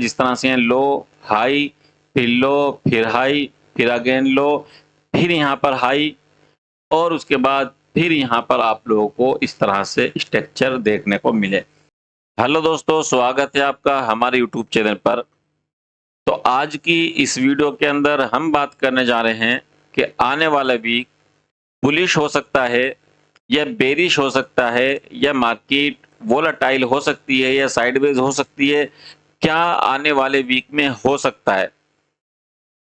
जिस तरह से लो, हाई, फिर लो, फिर हाई, फिर अगेन लो, फिर यहाँ पर हाई और उसके बाद फिर यहाँ पर आप लोगों को इस तरह से स्ट्रक्चर देखने को मिले। हेलो दोस्तों, स्वागत है आपका हमारे यूट्यूब चैनल पर। तो आज की इस वीडियो के अंदर हम बात करने जा रहे हैं कि आने वाला वीक बुलिश हो सकता है या बेरिश हो सकता है या मार्केट वोलेटाइल हो सकती है या साइडवेज हो सकती है। क्या आने वाले वीक में हो सकता है,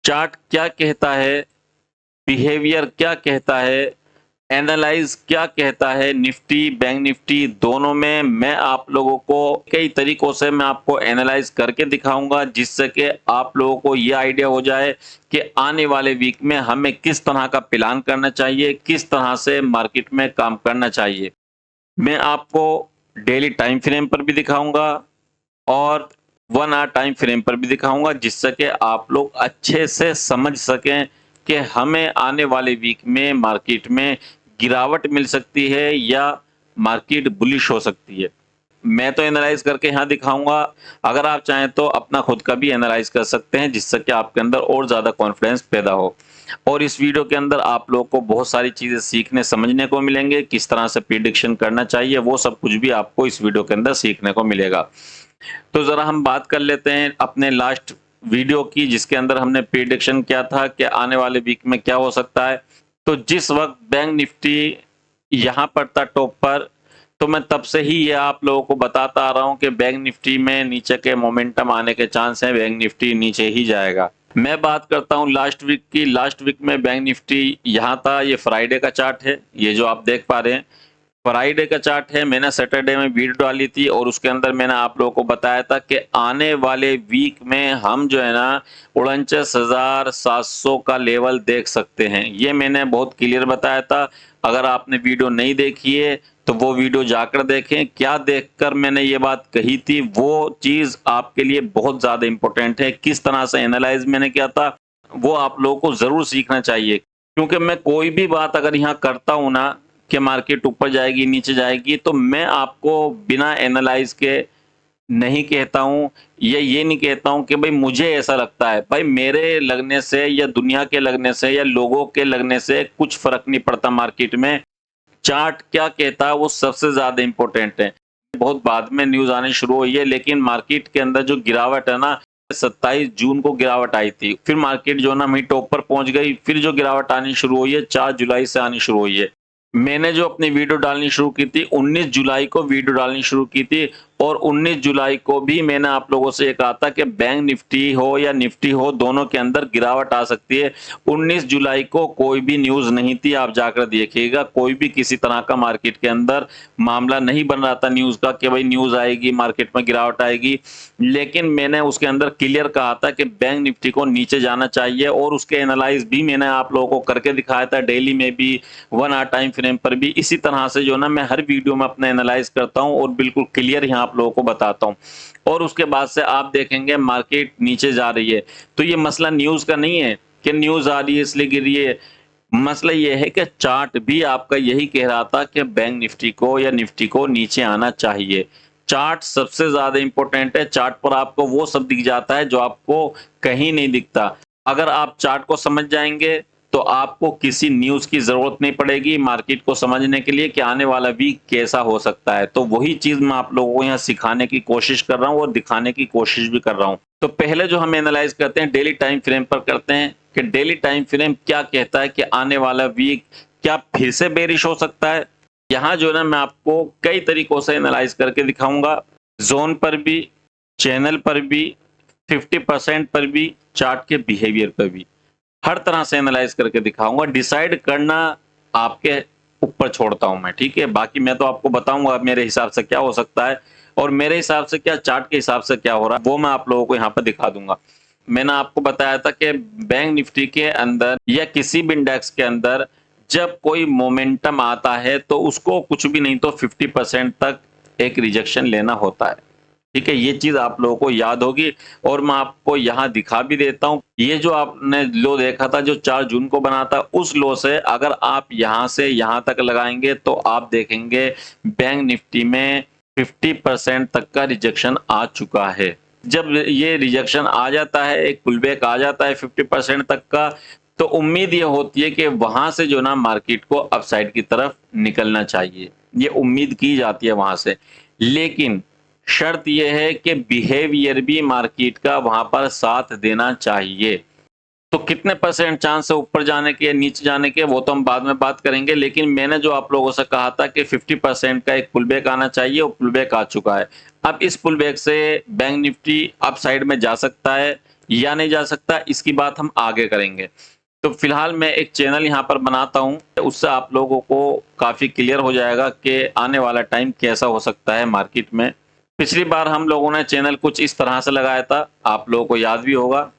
चार्ट क्या कहता है, बिहेवियर क्या कहता है, एनालाइज क्या कहता है, निफ्टी बैंक निफ्टी दोनों में मैं आप लोगों को कई तरीकों से मैं आपको एनालाइज करके दिखाऊंगा, जिससे कि आप लोगों को यह आइडिया हो जाए कि आने वाले वीक में हमें किस तरह का प्लान करना चाहिए, किस तरह से मार्केट में काम करना चाहिए। मैं आपको डेली टाइम फ्रेम पर भी दिखाऊंगा और 1 आवर टाइम फ्रेम पर भी दिखाऊंगा, जिससे कि आप लोग अच्छे से समझ सकें कि हमें आने वाले वीक में मार्केट में गिरावट मिल सकती है या मार्केट बुलिश हो सकती है। मैं तो एनालाइज करके यहाँ दिखाऊंगा, अगर आप चाहें तो अपना खुद का भी एनालाइज कर सकते हैं, जिससे कि आपके अंदर और ज़्यादा कॉन्फिडेंस पैदा हो। और इस वीडियो के अंदर आप लोग को बहुत सारी चीज़ें सीखने समझने को मिलेंगे, किस तरह से प्रिडिक्शन करना चाहिए वो सब कुछ भी आपको इस वीडियो के अंदर सीखने को मिलेगा। तो ज़रा हम बात कर लेते हैं अपने लास्ट वीडियो की, जिसके अंदर हमने प्रिडिक्शन किया था कि आने वाले वीक में क्या हो सकता है। तो जिस वक्त बैंक निफ्टी यहाँ पर था टॉप पर, तो मैं तब से ही ये आप लोगों को बताता आ रहा हूँ कि बैंक निफ्टी में नीचे के मोमेंटम आने के चांस हैं, बैंक निफ्टी नीचे ही जाएगा। मैं बात करता हूँ लास्ट वीक की। लास्ट वीक में बैंक निफ्टी यहाँ था, ये फ्राइडे का चार्ट है, ये जो आप देख पा रहे हैं फ्राइडे का चार्ट है। मैंने सैटरडे में वीडियो डाली थी और उसके अंदर मैंने आप लोगों को बताया था कि आने वाले वीक में हम जो है ना 49,700 का लेवल देख सकते हैं। ये मैंने बहुत क्लियर बताया था। अगर आपने वीडियो नहीं देखी है तो वो वीडियो जाकर देखें। क्या देखकर मैंने ये बात कही थी, वो चीज़ आपके लिए बहुत ज़्यादा इंपॉर्टेंट है। किस तरह से एनालाइज मैंने किया था वो आप लोगों को ज़रूर सीखना चाहिए, क्योंकि मैं कोई भी बात अगर यहाँ करता हूँ ना कि मार्केट ऊपर जाएगी नीचे जाएगी, तो मैं आपको बिना एनालाइज के नहीं कहता हूँ या ये नहीं कहता हूँ कि भाई मुझे ऐसा लगता है। भाई मेरे लगने से या दुनिया के लगने से या लोगों के लगने से कुछ फर्क नहीं पड़ता मार्केट में। चार्ट क्या कहता है वो सबसे ज्यादा इंपॉर्टेंट है। बहुत बाद में न्यूज आनी शुरू हुई है, लेकिन मार्केट के अंदर जो गिरावट है ना, 27 जून को गिरावट आई थी, फिर मार्केट जो ना टॉप पर पहुंच गई, फिर जो गिरावट आनी शुरू हुई है 4 जुलाई से आनी शुरू हुई है। मैंने जो अपनी वीडियो डालनी शुरू की थी 19 जुलाई को वीडियो डालनी शुरू की थी, और 19 जुलाई को भी मैंने आप लोगों से ये कहा था कि बैंक निफ्टी हो या निफ्टी हो दोनों के अंदर गिरावट आ सकती है। 19 जुलाई को कोई भी न्यूज नहीं थी, आप जाकर देखिएगा, कोई भी किसी तरह का मार्केट के अंदर मामला नहीं बन रहा था न्यूज का कि भाई न्यूज आएगी मार्केट में गिरावट आएगी। लेकिन मैंने उसके अंदर क्लियर कहा था कि बैंक निफ्टी को नीचे जाना चाहिए, और उसके एनालाइज भी मैंने आप लोगों को करके दिखाया था, डेली में भी 1 आवर टाइम फ्रेम पर भी। इसी तरह से जो ना मैं हर वीडियो में अपना एनालाइज करता हूं और बिल्कुल क्लियर यहाँ आप लोगों को बताता हूं। और उसके बाद से आप देखेंगे मार्केट नीचे जा रही है, तो ये मसला न्यूज का नहीं है कि न्यूज आ रही है इसलिए गिर रही है। मसला ये है कि चार्ट भी आपका यही कह रहा था कि बैंक निफ्टी को या निफ्टी को नीचे आना चाहिए। चार्ट सबसे ज्यादा इंपॉर्टेंट है। चार्ट पर आपको वो सब दिख जाता है जो आपको कहीं नहीं दिखता। अगर आप चार्ट को समझ जाएंगे तो आपको किसी न्यूज की जरूरत नहीं पड़ेगी मार्केट को समझने के लिए कि आने वाला वीक कैसा हो सकता है। तो वही चीज मैं आप लोगों को यहाँ सिखाने की कोशिश कर रहा हूँ और दिखाने की कोशिश भी कर रहा हूँ। तो पहले जो हम एनालाइज करते हैं डेली टाइम फ्रेम पर करते हैं कि डेली टाइम फ्रेम क्या कहता है कि आने वाला वीक क्या फिर से बेरिश हो सकता है। यहाँ जो है ना मैं आपको कई तरीकों से एनालाइज करके दिखाऊंगा, जोन पर भी, चैनल पर भी, 50% पर भी, चार्ट के बिहेवियर पर भी, हर तरह से एनालाइज करके दिखाऊंगा। डिसाइड करना आपके ऊपर छोड़ता हूं मैं, ठीक है। बाकी मैं तो आपको बताऊंगा मेरे हिसाब से क्या हो सकता है और मेरे हिसाब से क्या, चार्ट के हिसाब से क्या हो रहा है, वो मैं आप लोगों को यहाँ पर दिखा दूंगा। मैंने आपको बताया था कि बैंक निफ्टी के अंदर या किसी भी इंडेक्स के अंदर जब कोई मोमेंटम आता है तो उसको कुछ भी नहीं तो 50% तक एक रिजेक्शन लेना होता है, ठीक है। ये चीज आप लोगों को याद होगी। और मैं आपको यहाँ दिखा भी देता हूँ, ये जो आपने लो देखा था जो 4 जून को बना था, उस लो से अगर आप यहाँ से यहाँ तक लगाएंगे तो आप देखेंगे बैंक निफ्टी में 50% तक का रिजेक्शन आ चुका है। जब ये रिजेक्शन आ जाता है, एक पुलबैक आ जाता है 50% तक का, तो उम्मीद ये होती है कि वहां से जो ना मार्केट को अपसाइड की तरफ निकलना चाहिए, ये उम्मीद की जाती है वहां से। लेकिन शर्त यह है कि बिहेवियर भी मार्केट का वहां पर साथ देना चाहिए। तो कितने परसेंट चांस है ऊपर जाने के या नीचे जाने के, वो तो हम बाद में बात करेंगे। लेकिन मैंने जो आप लोगों से कहा था कि 50% का एक पुलबैक आना चाहिए, वो पुलबैक आ चुका है। अब इस पुलबैक से बैंक निफ्टी अप साइड में जा सकता है या नहीं जा सकता, इसकी बात हम आगे करेंगे। तो फिलहाल मैं एक चैनल यहाँ पर बनाता हूँ, उससे आप लोगों को काफी क्लियर हो जाएगा कि आने वाला टाइम कैसा हो सकता है मार्केट में। पिछली बार हम लोगों ने चैनल कुछ इस तरह से लगाया था, आप लोगों को याद भी होगा।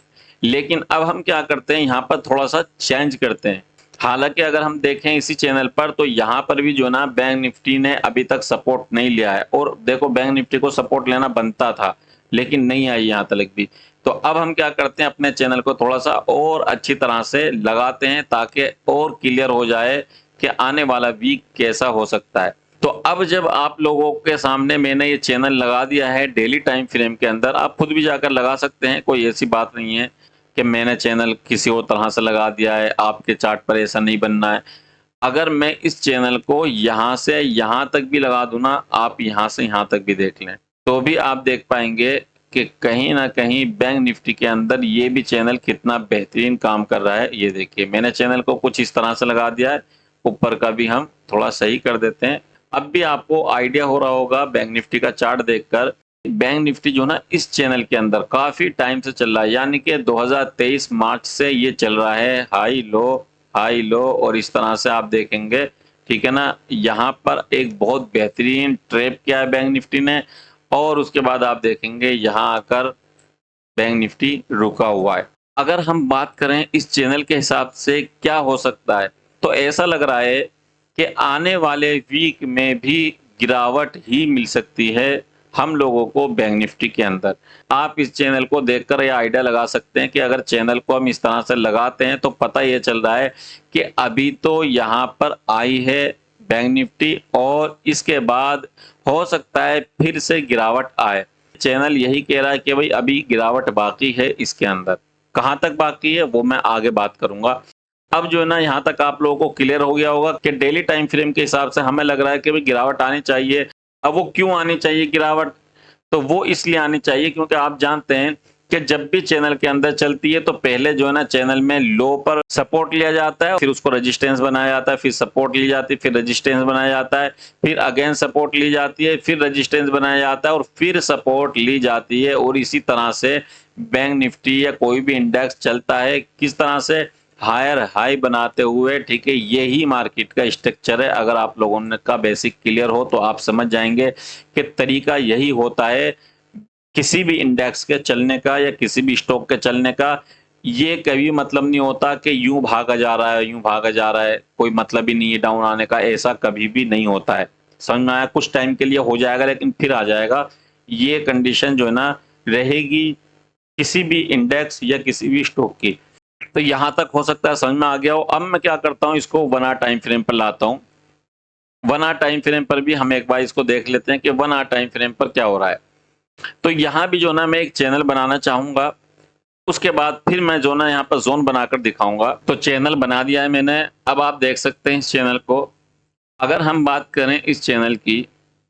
लेकिन अब हम क्या करते हैं, यहाँ पर थोड़ा सा चेंज करते हैं। हालांकि अगर हम देखें इसी चैनल पर, तो यहाँ पर भी जो ना बैंक निफ्टी ने अभी तक सपोर्ट नहीं लिया है। और देखो बैंक निफ्टी को सपोर्ट लेना बनता था, लेकिन नहीं आई यहाँ तक भी। तो अब हम क्या करते हैं, अपने चैनल को थोड़ा सा और अच्छी तरह से लगाते हैं, ताकि और क्लियर हो जाए कि आने वाला वीक कैसा हो सकता है। तो अब जब आप लोगों के सामने मैंने ये चैनल लगा दिया है डेली टाइम फ्रेम के अंदर, आप खुद भी जाकर लगा सकते हैं, कोई ऐसी बात नहीं है कि मैंने चैनल किसी और तरह से लगा दिया है, आपके चार्ट पर ऐसा नहीं बनना है। अगर मैं इस चैनल को यहाँ से यहाँ तक भी लगा दूं ना, आप यहाँ से यहाँ तक भी देख लें, तो भी आप देख पाएंगे कि कहीं ना कहीं बैंक निफ्टी के अंदर ये भी चैनल कितना बेहतरीन काम कर रहा है। ये देखिए, मैंने चैनल को कुछ इस तरह से लगा दिया है, ऊपर का भी हम थोड़ा सही कर देते हैं। अब भी आपको आइडिया हो रहा होगा बैंक निफ्टी का चार्ट देखकर, बैंक निफ्टी जो ना इस चैनल के अंदर काफी टाइम से चल रहा है, यानी कि 2023 मार्च से ये चल रहा है, हाई लो और इस तरह से आप देखेंगे, ठीक है ना। यहाँ पर एक बहुत बेहतरीन ट्रैप किया है बैंक निफ्टी ने, और उसके बाद आप देखेंगे यहाँ आकर बैंक निफ्टी रुका हुआ है। अगर हम बात करें इस चैनल के हिसाब से क्या हो सकता है, तो ऐसा लग रहा है कि आने वाले वीक में भी गिरावट ही मिल सकती है हम लोगों को बैंक निफ्टी के अंदर। आप इस चैनल को देखकर यह आइडिया लगा सकते हैं कि अगर चैनल को हम इस तरह से लगाते हैं, तो पता ये चल रहा है कि अभी तो यहाँ पर आई है बैंक निफ्टी, और इसके बाद हो सकता है फिर से गिरावट आए। चैनल यही कह रहा है कि भाई अभी गिरावट बाकी है, इसके अंदर कहां तक बाकी है वो मैं आगे बात करूंगा। अब जो है ना, यहाँ तक आप लोगों को क्लियर हो गया होगा कि डेली टाइम फ्रेम के हिसाब से हमें लग रहा है कि भाई गिरावट आनी चाहिए। अब वो क्यों आनी चाहिए गिरावट, तो वो इसलिए आनी चाहिए क्योंकि आप जानते हैं कि जब भी चैनल के अंदर चलती है, तो पहले जो है ना चैनल में लो पर सपोर्ट लिया जाता है, फिर उसको रेजिस्टेंस बनाया जाता है, फिर सपोर्ट ली जाती है, फिर रेजिस्टेंस बनाया जाता है, फिर अगेन सपोर्ट ली जाती है, फिर रेजिस्टेंस बनाया जाता है, और फिर सपोर्ट ली जाती है। और इसी तरह से बैंक निफ्टी या कोई भी इंडेक्स चलता है, किस तरह से हायर हाई बनाते हुए, ठीक है। यही मार्केट का स्ट्रक्चर है। अगर आप लोगों का बेसिक क्लियर हो तो आप समझ जाएंगे कि तरीका यही होता है किसी भी इंडेक्स के चलने का या किसी भी स्टॉक के चलने का। ये कभी मतलब नहीं होता कि यूं भागा जा रहा है, यूं भागा जा रहा है, कोई मतलब ही नहीं है डाउन आने का, ऐसा कभी भी नहीं होता है। समझ में आया, कुछ टाइम के लिए हो जाएगा लेकिन फिर आ जाएगा। ये कंडीशन जो है ना रहेगी किसी भी इंडेक्स या किसी भी स्टॉक की। तो यहां तक हो सकता है समझ में आ गया हो। अब मैं क्या करता हूं, इसको 1 आवर टाइम फ्रेम पर लाता हूं। 1 आवर टाइम फ्रेम पर भी हम एक बार इसको देख लेते हैं कि 1 आवर टाइम फ्रेम पर क्या हो रहा है। तो यहाँ भी जो ना मैं एक चैनल बनाना चाहूंगा, उसके बाद फिर मैं जो ना यहाँ पर जोन बनाकर दिखाऊंगा। तो चैनल बना दिया है मैंने, अब आप देख सकते हैं इस चैनल को। अगर हम बात करें इस चैनल की,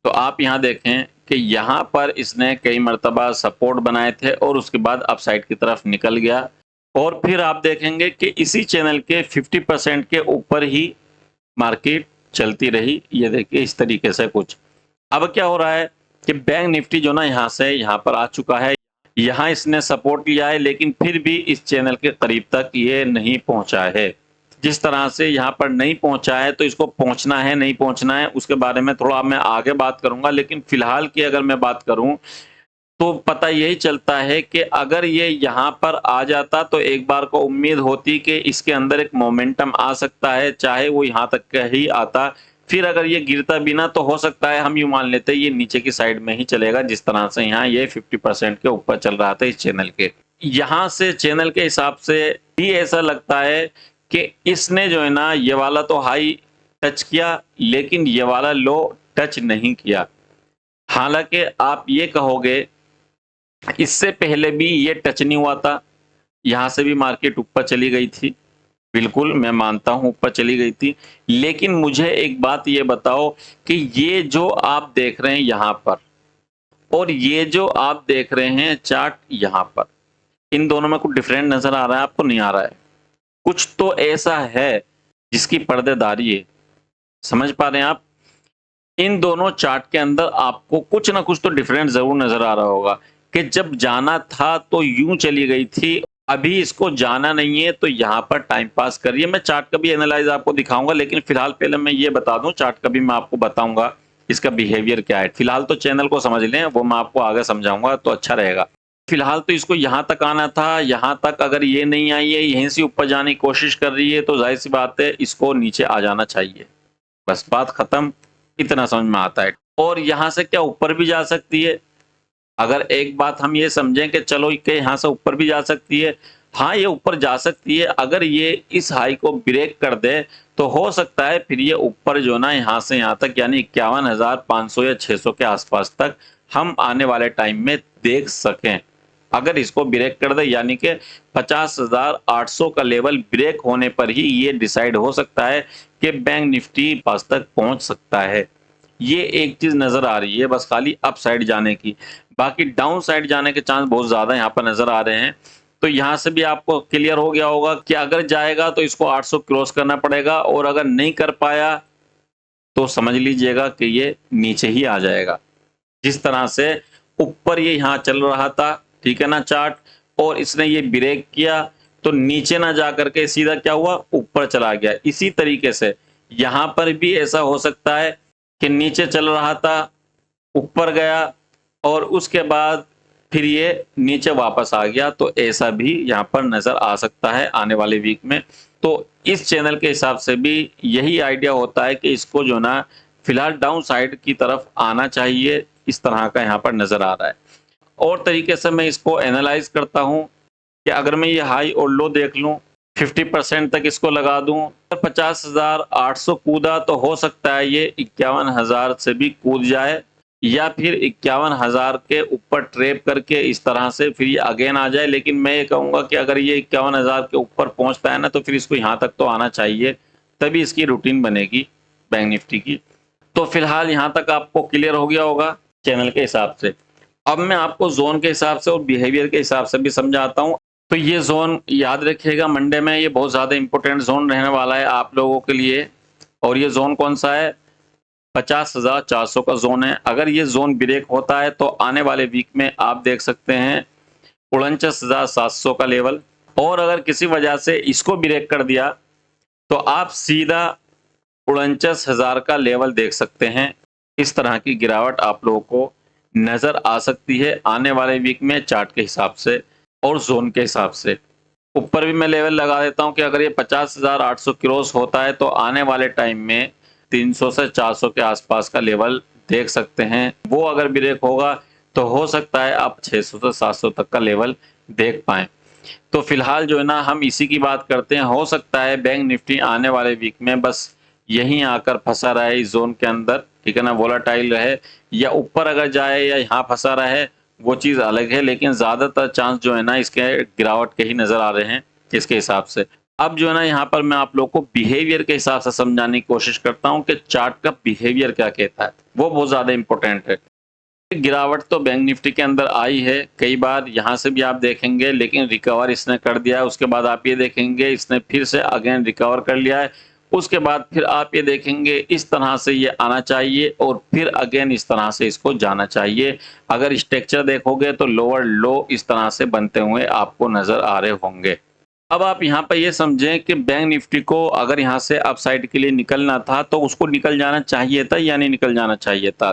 तो आप यहाँ देखें कि यहाँ पर इसने कई मरतबा सपोर्ट बनाए थे और उसके बाद अपसाइड की तरफ निकल गया, और फिर आप देखेंगे कि इसी चैनल के 50% के ऊपर ही मार्केट चलती रही। ये देखिए इस तरीके से कुछ। अब क्या हो रहा है कि बैंक निफ्टी जो ना यहाँ से यहाँ पर आ चुका है, यहाँ इसने सपोर्ट लिया है, लेकिन फिर भी इस चैनल के करीब तक ये नहीं पहुंचा है। जिस तरह से यहाँ पर नहीं पहुंचा है, तो इसको पहुंचना है नहीं पहुंचना है उसके बारे में थोड़ा मैं आगे बात करूंगा। लेकिन फिलहाल की अगर मैं बात करूं, तो पता यही चलता है कि अगर ये यहाँ पर आ जाता, तो एक बार को उम्मीद होती कि इसके अंदर एक मोमेंटम आ सकता है, चाहे वो यहाँ तक का ही आता। फिर अगर ये गिरता भी ना, तो हो सकता है हम यूं मान लेते हैं ये नीचे की साइड में ही चलेगा, जिस तरह से यहाँ ये 50% के ऊपर चल रहा था इस चैनल के। यहाँ से चैनल के हिसाब से भी ऐसा लगता है कि इसने जो है ना ये वाला तो हाई टच किया, लेकिन ये वाला लो टच नहीं किया। हालांकि आप ये कहोगे इससे पहले भी ये टच नहीं हुआ था, यहाँ से भी मार्केट ऊपर चली गई थी। बिल्कुल, मैं मानता हूँ ऊपर चली गई थी। लेकिन मुझे एक बात ये बताओ कि ये जो आप देख रहे हैं यहाँ पर और ये जो आप देख रहे हैं चार्ट यहाँ पर, इन दोनों में कुछ डिफरेंट नज़र आ रहा है आपको? नहीं आ रहा है। कुछ तो ऐसा है जिसकी पर्देदारी है। समझ पा रहे हैं आप? इन दोनों चार्ट के अंदर आपको कुछ ना कुछ तो डिफरेंट ज़रूर नज़र आ रहा होगा कि जब जाना था तो यूँ चली गई थी, अभी इसको जाना नहीं है तो यहाँ पर टाइम पास कर रही है। मैं चार्ट का भी एनालाइज़ आपको दिखाऊँगा, लेकिन फिलहाल पहले मैं ये बता दूँ, चार्ट का भी मैं आपको बताऊँगा इसका बिहेवियर क्या है। फिलहाल तो चैनल को समझ लें, वो मैं आपको आगे समझाऊँगा तो अच्छा रहेगा। फिलहाल तो इसको यहाँ तक आना था, यहाँ तक अगर ये नहीं आई है, यहीं से ऊपर जाने की कोशिश कर रही है, तो ज़ाहिर-सी बात है इसको नीचे आ जाना चाहिए। बस बात खत्म, इतना समझ में आता है। और यहाँ से क्या ऊपर भी जा सकती है? अगर एक बात हम ये समझें कि चलो कि यहाँ से ऊपर भी जा सकती है, हाँ, ये ऊपर जा सकती है। अगर ये इस हाई को ब्रेक कर दे, तो हो सकता है फिर ये ऊपर जो ना यहाँ से यहाँ तक यानी 51,500 या 600 के आसपास तक हम आने वाले टाइम में देख सकें। अगर इसको ब्रेक कर दे यानी कि 50,800 का लेवल ब्रेक होने पर ही ये डिसाइड हो सकता है कि बैंक निफ्टी पास तक पहुंच सकता है। ये एक चीज नजर आ रही है बस खाली अप साइड जाने की, बाकी डाउन साइड जाने के चांस बहुत ज्यादा यहाँ पर नजर आ रहे हैं। तो यहाँ से भी आपको क्लियर हो गया होगा कि अगर जाएगा तो इसको 800 क्रॉस करना पड़ेगा, और अगर नहीं कर पाया तो समझ लीजिएगा कि ये नीचे ही आ जाएगा। जिस तरह से ऊपर ये यहाँ चल रहा था, ठीक है ना चार्ट, और इसने ये ब्रेक किया तो नीचे ना जा करके सीधा क्या हुआ, ऊपर चला गया। इसी तरीके से यहाँ पर भी ऐसा हो सकता है कि नीचे चल रहा था, ऊपर गया और उसके बाद फिर ये नीचे वापस आ गया। तो ऐसा भी यहाँ पर नजर आ सकता है आने वाले वीक में। तो इस चैनल के हिसाब से भी यही आइडिया होता है कि इसको जो ना फिलहाल डाउन साइड की तरफ आना चाहिए, इस तरह का यहाँ पर नजर आ रहा है। और तरीके से मैं इसको एनालाइज करता हूँ कि अगर मैं ये हाई और लो देख लूँ, 50% तक इसको लगा दूं, 50,800 कूदा तो हो सकता है ये 51,000 से भी कूद जाए, या फिर 51,000 के ऊपर ट्रेप करके इस तरह से फिर ये अगेन आ जाए। लेकिन मैं ये कहूँगा कि अगर ये 51,000 के ऊपर पहुँचता है ना, तो फिर इसको यहाँ तक तो आना चाहिए, तभी इसकी रूटीन बनेगी बैंक निफ्टी की। तो फिलहाल यहाँ तक आपको क्लियर हो गया होगा चैनल के हिसाब से। अब मैं आपको जोन के हिसाब से और बिहेवियर के हिसाब से भी समझाता हूँ। तो ये जोन याद रखिएगा, मंडे में ये बहुत ज़्यादा इंपॉर्टेंट जोन रहने वाला है आप लोगों के लिए। और ये जोन कौन सा है? 50,400 का जोन है। अगर ये जोन ब्रेक होता है तो आने वाले वीक में आप देख सकते हैं 49,700 का लेवल। और अगर किसी वजह से इसको ब्रेक कर दिया तो आप सीधा 49,000 का लेवल देख सकते हैं। इस तरह की गिरावट आप लोगों को नजर आ सकती है आने वाले वीक में चार्ट के हिसाब से और जोन के हिसाब से। ऊपर भी मैं लेवल लगा देता हूं कि अगर ये 50,800 क्रॉस होता है तो आने वाले टाइम में 300 से 400 के आसपास का लेवल देख सकते हैं। वो अगर ब्रेक होगा तो हो सकता है आप 600 से 700 तक का लेवल देख पाएं। तो फिलहाल जो है ना हम इसी की बात करते हैं। हो सकता है बैंक निफ्टी आने वाले वीक में बस यहीं आकर फंसा रहे इस जोन के अंदर, ठीक है ना, वोलाटाइल रहे, या ऊपर अगर जाए या यहाँ फंसा रहे वो चीज़ अलग है। लेकिन ज़्यादातर चांस जो है ना इसके गिरावट के ही नज़र आ रहे हैं इसके हिसाब से। अब जो है ना यहाँ पर मैं आप लोग को बिहेवियर के हिसाब से समझाने की कोशिश करता हूँ कि चार्ट का बिहेवियर क्या कहता है, वो बहुत ज़्यादा इंपॉर्टेंट है। गिरावट तो बैंक निफ्टी के अंदर आई है कई बार, यहाँ से भी आप देखेंगे, लेकिन रिकवर इसने कर दिया है। उसके बाद आप ये देखेंगे इसने फिर से अगेन रिकवर कर लिया है। उसके बाद फिर आप ये देखेंगे इस तरह से ये आना चाहिए और फिर अगेन इस तरह से इसको जाना चाहिए। अगर स्ट्रक्चर देखोगे तो लोअर लो इस तरह से बनते हुए आपको नजर आ रहे होंगे। अब आप यहाँ पर ये समझें कि बैंक निफ्टी को अगर यहाँ से अपसाइड के लिए निकलना था तो उसको निकल जाना चाहिए था या नहीं निकल जाना चाहिए था।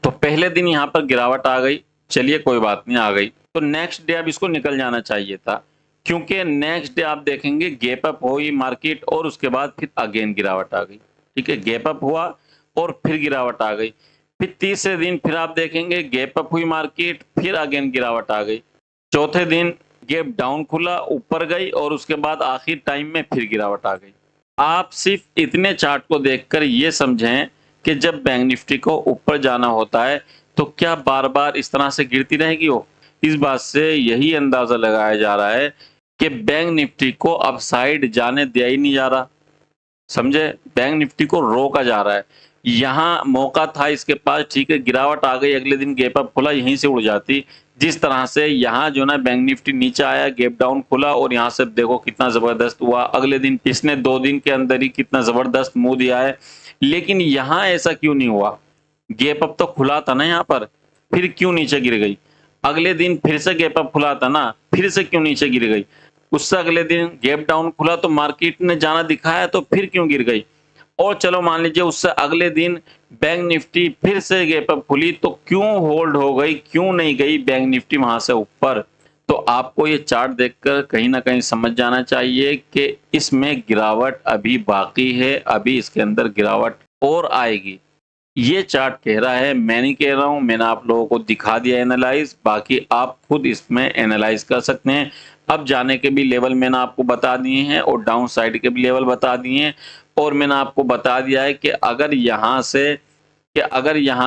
तो पहले दिन यहाँ पर गिरावट आ गई, चलिए कोई बात नहीं, आ गई, तो नेक्स्ट डे अब इसको निकल जाना चाहिए था, क्योंकि नेक्स्ट डे आप देखेंगे गैप अप हुई मार्केट और उसके बाद फिर अगेन गिरावट आ गई। ठीक है, गैप अप हुआ और फिर गिरावट आ गई। फिर तीसरे दिन फिर आप देखेंगे गैप अप हुई मार्केट, फिर अगेन गिरावट आ गई। चौथे दिन गैप डाउन खुला, ऊपर गई और उसके बाद आखिर टाइम में फिर गिरावट आ गई। आप सिर्फ इतने चार्ट को देखकर ये समझें कि जब बैंक निफ्टी को ऊपर जाना होता है तो क्या बार बार इस तरह से गिरती रहेगी वो? इस बात से यही अंदाजा लगाया जा रहा है कि बैंक निफ्टी को अपसाइड जाने दिया ही नहीं जा रहा, समझे। बैंक निफ्टी को रोका जा रहा है। यहाँ मौका था इसके पास, ठीक है, गिरावट आ गई, अगले दिन गैप अप खुला, यहीं से उड़ जाती। जिस तरह से यहाँ जो ना बैंक निफ्टी नीचे आया, गैप डाउन खुला और यहाँ से देखो कितना जबरदस्त हुआ। अगले दिन इसने 2 दिन के अंदर ही कितना जबरदस्त मुंह दिया है। लेकिन यहाँ ऐसा क्यों नहीं हुआ? गैप अप तो खुला था ना यहाँ पर, फिर क्यों नीचे गिर गई? अगले दिन फिर से गैप अप खुला था ना, फिर से क्यों नीचे गिर गई? उससे अगले दिन गैप डाउन खुला तो मार्केट ने जाना दिखाया, तो फिर क्यों गिर गई? और चलो मान लीजिए उससे अगले दिन बैंक निफ्टी फिर से गैप अप खुली, तो क्यों होल्ड हो गई, क्यों नहीं गई बैंक निफ्टी वहां से ऊपर? तो आपको ये चार्ट देखकर कहीं ना कहीं समझ जाना चाहिए कि इसमें गिरावट अभी बाकी है, अभी इसके अंदर गिरावट और आएगी। ये चार्ट कह रहा है, मैं नहीं कह रहा हूं, मैंने आप लोगों को दिखा दिया एनालाइज, बाकी आप खुद इसमें एनालाइज कर सकते हैं। अब जाने के भी लेवल मैंने आपको बता दिए हैं और डाउन साइड के भी लेवल बता दिए हैं। और मैंने आपको बता दिया है कि अगर यहाँ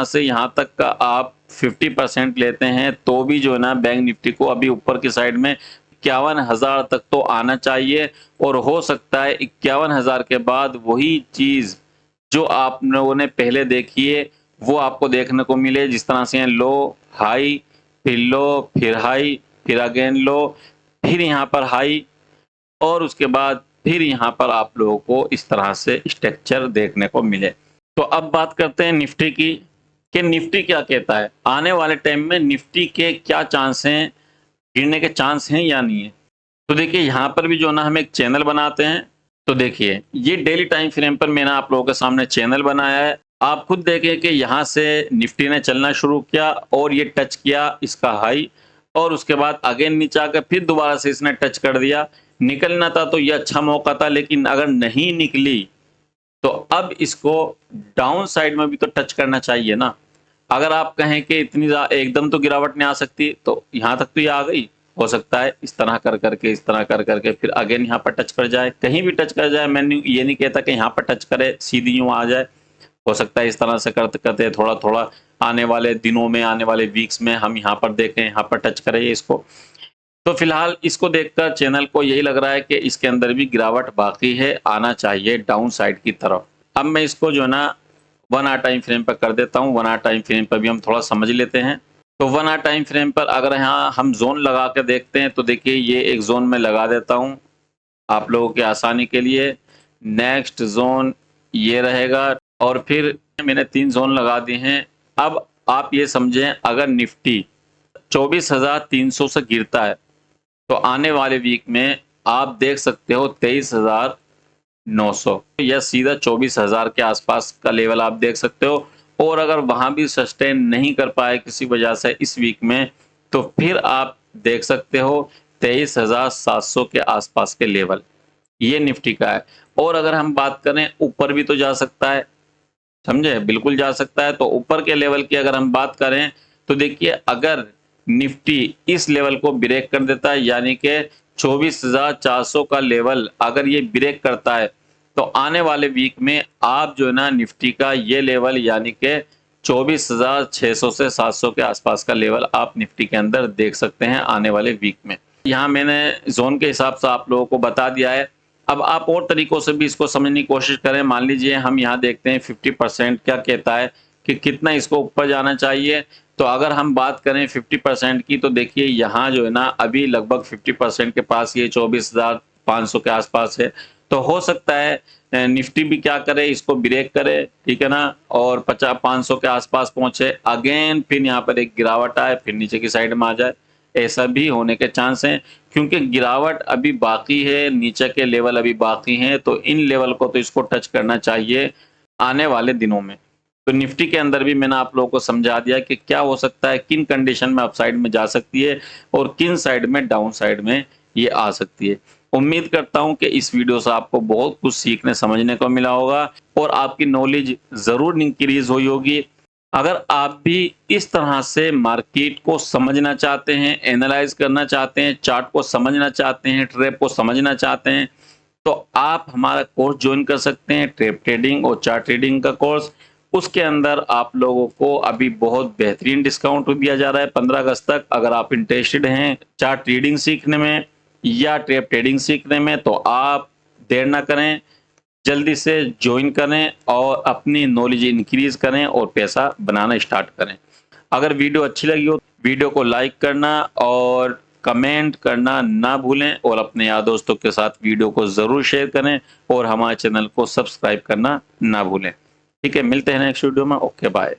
से यहाँ तक का आप 50% लेते हैं तो भी जो है ना बैंक निफ्टी को अभी ऊपर की साइड में 51,000 तक तो आना चाहिए। और हो सकता है 51,000 के बाद वही चीज जो आप लोगों ने पहले देखी है वो आपको देखने को मिले। जिस तरह से लो, हाई, फिर लो, फिर हाई, फिर अगेन लो, फिर यहाँ पर हाई, और उसके बाद फिर यहाँ पर आप लोगों को इस तरह से स्ट्रक्चर देखने को मिले। तो अब बात करते हैं निफ्टी की, कि निफ्टी क्या कहता है आने वाले टाइम में, निफ्टी के क्या चांस हैं, गिरने के चांस हैं या नहीं है। तो देखिए यहाँ पर भी जो ना हम एक चैनल बनाते हैं, तो देखिए ये डेली टाइम फ्रेम पर मैंने आप लोगों के सामने चैनल बनाया है। आप खुद देखें कि यहाँ से निफ्टी ने चलना शुरू किया और ये टच किया इसका हाई, और उसके बाद अगेन नीचे आकर फिर दोबारा से इसने टच कर दिया। निकलना था तो ये अच्छा मौका था, लेकिन अगर नहीं निकली तो अब इसको डाउन साइड में भी तो टच करना चाहिए ना। अगर आप कहें कि इतनी एकदम तो गिरावट नहीं आ सकती, तो यहाँ तक तो ये आ गई, हो सकता है इस तरह कर करके, इस तरह कर करके फिर अगेन यहाँ पर टच कर जाए, कहीं भी टच कर जाए। मैं ये नहीं कहता कि यहाँ पर टच करे सीधी यूं आ जाए, हो सकता है इस तरह से करते करते थोड़ा थोड़ा आने वाले दिनों में, आने वाले वीक्स में हम यहाँ पर देखें, यहाँ पर टच करें इसको। तो फिलहाल इसको देखकर चैनल को यही लग रहा है कि इसके अंदर भी गिरावट बाकी है, आना चाहिए डाउन साइड की तरफ। अब मैं इसको जो है ना 1 आवर टाइम फ्रेम पर कर देता हूँ। 1 आवर टाइम फ्रेम पर भी हम थोड़ा समझ लेते हैं। तो 1 आवर टाइम फ्रेम पर अगर यहाँ हम जोन लगा के देखते हैं, तो देखिए ये एक जोन में लगा देता हूँ आप लोगों की आसानी के लिए। नेक्स्ट जोन ये रहेगा, और फिर मैंने 3 जोन लगा दिए हैं। अब आप ये समझें, अगर निफ्टी 24,300 से गिरता है तो आने वाले वीक में आप देख सकते हो 23,900 या सीधा 24,000 के आसपास का लेवल आप देख सकते हो। और अगर वहां भी सस्टेन नहीं कर पाए किसी वजह से इस वीक में, तो फिर आप देख सकते हो 23,700 के आसपास के लेवल, ये निफ्टी का है। और अगर हम बात करें, ऊपर भी तो जा सकता है, समझे, बिल्कुल जा सकता है। तो ऊपर के लेवल की अगर हम बात करें, तो देखिए अगर निफ्टी इस लेवल को ब्रेक कर देता है, यानी कि 24,400 का लेवल अगर ये ब्रेक करता है, तो आने वाले वीक में आप जो है ना निफ्टी का ये लेवल, यानी कि 24,600 से 700 के आसपास का लेवल आप निफ्टी के अंदर देख सकते हैं आने वाले वीक में। यहाँ मैंने जोन के हिसाब से आप लोगों को बता दिया है। अब आप और तरीकों से भी इसको समझने की कोशिश करें। मान लीजिए हम यहाँ देखते हैं 50% क्या कहता है कि कितना इसको ऊपर जाना चाहिए। तो अगर हम बात करें 50% की, तो देखिए यहाँ जो है ना अभी लगभग 50% के पास ये 24,500 के आसपास है। तो हो सकता है निफ्टी भी क्या करे, इसको ब्रेक करे, ठीक है ना, और 500 के आसपास पहुंचे, अगेन फिर यहाँ पर एक गिरावट आए, फिर नीचे की साइड में आ जाए। ऐसा भी होने के चांस हैं, क्योंकि गिरावट अभी बाकी है, नीचे के लेवल अभी बाकी हैं। तो इन लेवल को तो इसको टच करना चाहिए आने वाले दिनों में। तो निफ्टी के अंदर भी मैंने आप लोगों को समझा दिया कि क्या हो सकता है, किन कंडीशन में अपसाइड में जा सकती है और किन साइड में डाउन साइड में ये आ सकती है। उम्मीद करता हूं कि इस वीडियो से आपको बहुत कुछ सीखने समझने को मिला होगा और आपकी नॉलेज जरूर इंक्रीज हुई होगी। अगर आप भी इस तरह से मार्केट को समझना चाहते हैं, एनालाइज करना चाहते हैं, चार्ट को समझना चाहते हैं, ट्रेप को समझना चाहते हैं, तो आप हमारा कोर्स ज्वाइन कर सकते हैं, ट्रेप ट्रेडिंग और चार्ट ट्रेडिंग का कोर्स। उसके अंदर आप लोगों को अभी बहुत बेहतरीन डिस्काउंट दिया जा रहा है 15 अगस्त तक। अगर आप इंटरेस्टेड हैं चार्ट रीडिंग सीखने में या ट्रेप ट्रेडिंग सीखने में तो आप देर ना करें, जल्दी से ज्वाइन करें और अपनी नॉलेज इंक्रीज करें और पैसा बनाना स्टार्ट करें। अगर वीडियो अच्छी लगी हो वीडियो को लाइक करना और कमेंट करना ना भूलें और अपने यार दोस्तों के साथ वीडियो को ज़रूर शेयर करें और हमारे चैनल को सब्सक्राइब करना ना भूलें। ठीक है, मिलते हैं नेक्स्ट वीडियो में। Okay bye.